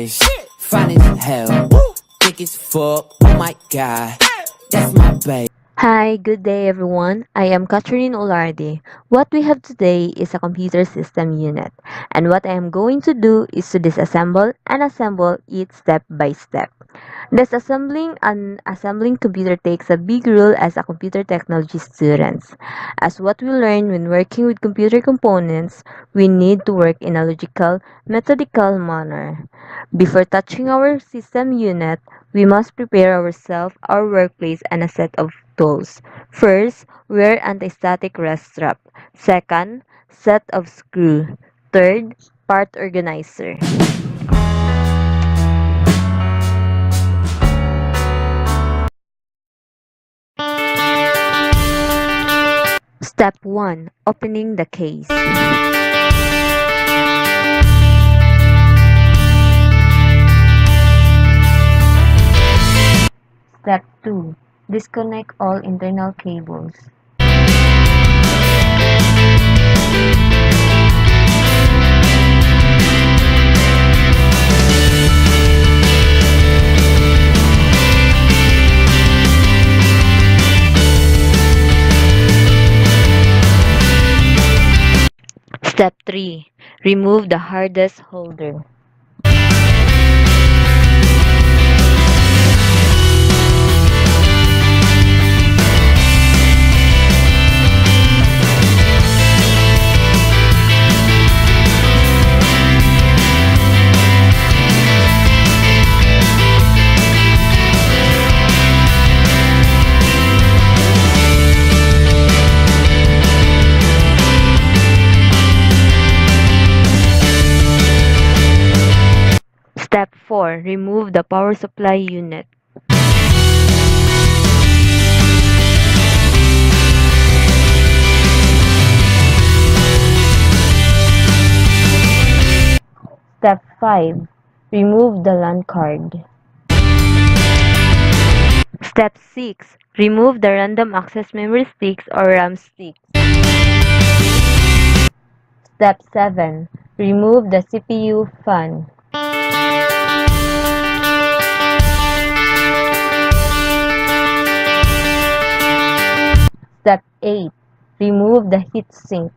Fine as hell, thick as fuck. Oh my god, that's my babe. Hi, good day everyone. I am Catherine Olarde. What we have today is a computer system unit, and what I am going to do is to disassemble and assemble it step by step. Disassembling and assembling computer takes a big role as a computer technology students. As what we learn when working with computer components, we need to work in a logical, methodical manner. Before touching our system unit, we must prepare ourselves, our workplace, and a set of tools. First, wear anti-static rest strap. Second, set of screw. Third, part organizer. Step 1. Opening the case. Step 2. Disconnect all internal cables. Step 3. Remove the hard disk holder. Step 4. Remove the power supply unit. Step 5. Remove the LAN card. Step 6. Remove the random access memory sticks or RAM sticks. Step 7. Remove the CPU fan. Step 8. Remove the heatsink.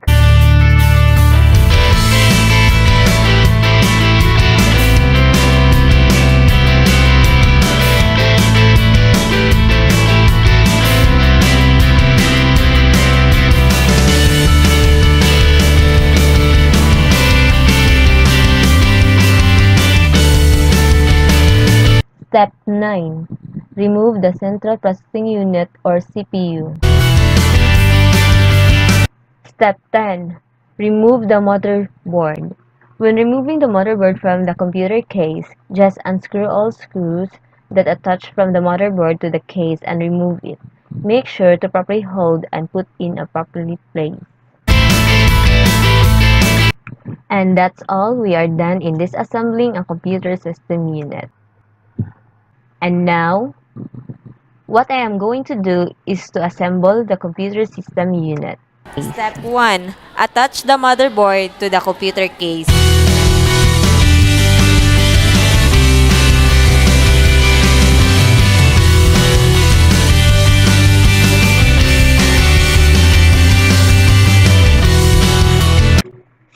Step 9. Remove the central processing unit or CPU. Step 10. Remove the motherboard. When removing the motherboard from the computer case, just unscrew all screws that attach from the motherboard to the case and remove it. Make sure to properly hold and put in a properly place. And that's all. We are done in disassembling a computer system unit. And now, what I am going to do is to assemble the computer system unit. Step 1. Attach the motherboard to the computer case.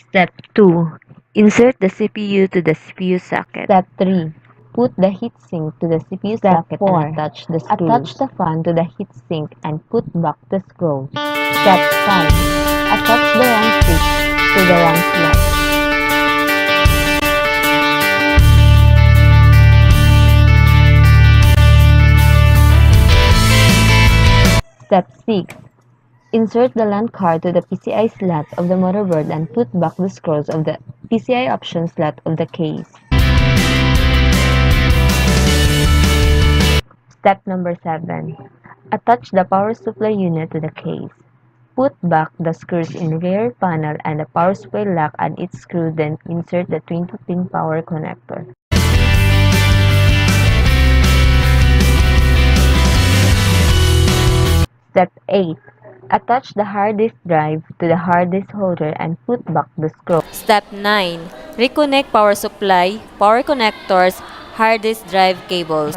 Step 2. Insert the CPU to the CPU socket. Step 3. Put the heatsink to the CPU socket and attach the screws. Attach the fan to the heatsink and put back the screws. Step 5. Attach the RAM stick to the RAM slot. Step 6. Insert the LAN card to the PCI slot of the motherboard and put back the screws of the PCI option slot of the case. Step number 7. Attach the power supply unit to the case. Put back the screws in rear panel and the power supply lock and its screw, then insert the 20-pin power connector. Step 8. Attach the hard disk drive to the hard disk holder and put back the screw. Step 9. Reconnect power supply, power connectors, hard disk drive cables.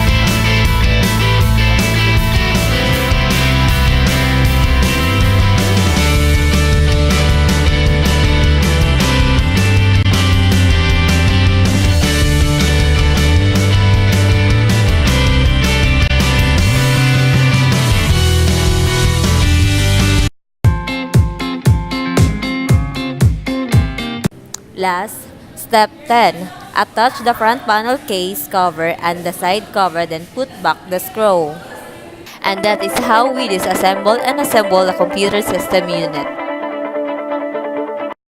Last, step 10. Attach the front panel case cover and the side cover, then put back the screw. And that is how we disassemble and assemble a computer system unit.